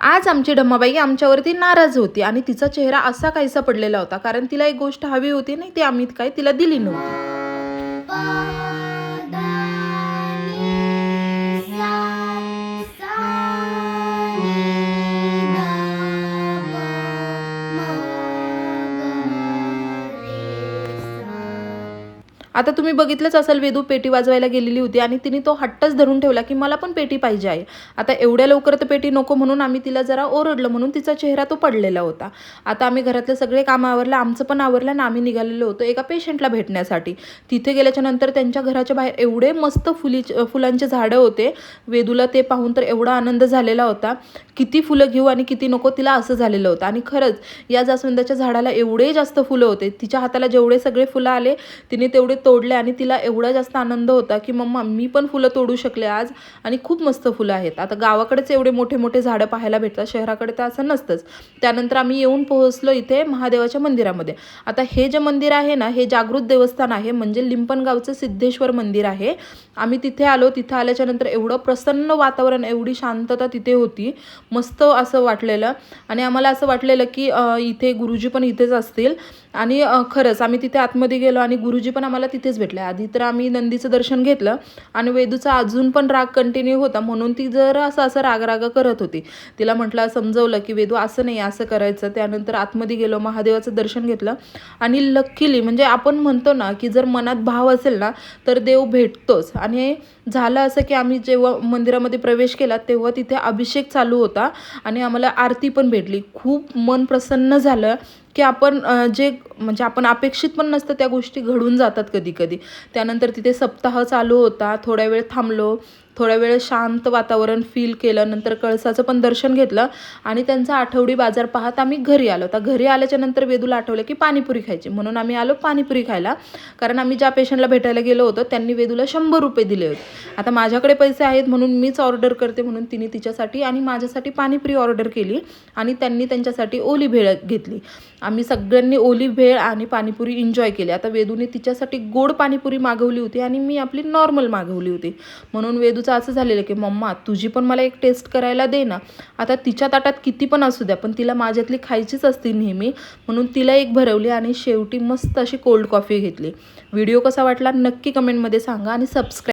आज आमची डम्माबाई आमच्यावरती नाराज होती आणि तिचा चेहरा असा काहीसा पडलेला होता, कारण तिला एक गोष्ट हवी होती नाही, ती आम्ही काय तिला दिली नव्हती. आता तुम्ही बघितलंच असेल, वेदू पेटी वाजवायला गेलेली होती आणि तिने तो हट्टच धरून ठेवला की मला पण पेटी पाहिजे आहे. आता एवढ्या लवकर तर पेटी नको म्हणून आम्ही तिला जरा ओरडलं, म्हणून तिचा चेहरा तो पडलेला होता. आता आम्ही घरातले सगळे कामं आवरलं, आमचं पण आवरलं आणि आम्ही निघालेलो होतो एका पेशंटला भेटण्यासाठी. तिथे गेल्याच्या नंतर त्यांच्या घराच्या बाहेर एवढे मस्त फुलांचे झाडं होते. वेदूला ते पाहून तर एवढा आनंद झालेला होता, किती फुलं घेऊ आणि किती नको तिला असं झालेलं होतं. आणि खरंच या जास्वंदाच्या झाडाला एवढे जास्त फुलं होते, तिच्या हाताला जेवढे सगळे फुलं आले तिने तेवढे तोडले आणि तिला एवढा जास्त आनंद होता की मम्मा मी पण फुलं तोडू शकले आज आणि खूप मस्त फुलं आहेत. आता गावाकडेच एवढे मोठे मोठे झाडं पाहायला भेटतात, शहराकडे तर असं नसतंच. त्यानंतर आम्ही येऊन पोहोचलो इथे महादेवाच्या मंदिरामध्ये. आता हे जे मंदिर आहे ना, हे जागृत देवस्थान आहे, म्हणजे लिंपणगावचं सिद्धेश्वर मंदिर आहे. आम्ही तिथे आलो. तिथे आल्याच्या नंतर एवढं प्रसन्न वातावरण, एवढी शांतता तिथे होती, मस्त असं वाटलेलं. आणि आम्हाला असं वाटलेलं की इथे गुरुजी पण इथेच असतील. आणि खरंच आम्ही तिथे आतमध्ये गेलो आणि गुरुजी पण आम्हाला तिथेच भेटले. आधी तर आम्ही नंदीचं दर्शन घेतलं आणि वेदूचा अजून पण राग कंटिन्यू होता, म्हणून ती जरा असं राग करत होती. तिला म्हटलं, समजवलं की वेदू असं नाही, असं करायचं. त्यानंतर आतमध्ये गेलो, महादेवाचं दर्शन घेतलं आणि लकीली म्हणजे आपण म्हणतो ना की जर मनात भाव असेल ना तर देव भेटतोच. आणि झालं असं की आम्ही जेव्हा मंदिरामध्ये प्रवेश केला तेव्हा तिथे अभिषेक चालू होता आणि आम्हाला आरती पण भेटली. खूप मन प्रसन्न झालं की आपण जे म्हणजे आपण अपेक्षित पण नसतं त्या गोष्टी घडून जातात कधी कधी. त्यानंतर तिथे सप्ताह चालू होता, थोड्या वेळ थांबलो, थोड्या वेळ शांत वातावरण फील केलं. नंतर कळसाचं पण दर्शन घेतलं आणि त्यांचा आठवडी बाजार पाहत आम्ही घरी आलो. तर घरी आल्याच्या नंतर वेदूला आठवलं की पाणीपुरी खायची, म्हणून आम्ही आलो पाणीपुरी खायला. कारण आम्ही ज्या पेशंटला भेटायला गेलो होतो त्यांनी वेदूला 100 रुपये दिले होते. आता माझ्याकडे पैसे आहेत म्हणून मीच ऑर्डर करते, म्हणून तिने तिच्यासाठी आणि माझ्यासाठी पाणीपुरी ऑर्डर केली आणि त्यांनी त्यांच्यासाठी ओली भेळ घेतली. आम्ही सगळ्यांनी ओली भेळ आणि पाणीपुरी एन्जॉय केली. आता वेदूने तिच्यासाठी गोड पाणीपुरी मागवली होती आणि मी आपली नॉर्मल मागवली होती. म्हणून वेदूचं असं झालेलं की मम्मा तुझी पण मला एक टेस्ट करायला दे ना. आता तिच्या ताटात किती पण असू द्या, पण तिला माझ्यातली खायचीच असते नेहमी, म्हणून तिला एक भरवली आणि शेवटी मस्त अशी कोल्ड कॉफी घेतली. व्हिडिओ कसा वाटला नक्की कमेंटमध्ये सांगा आणि सबस्क्राईब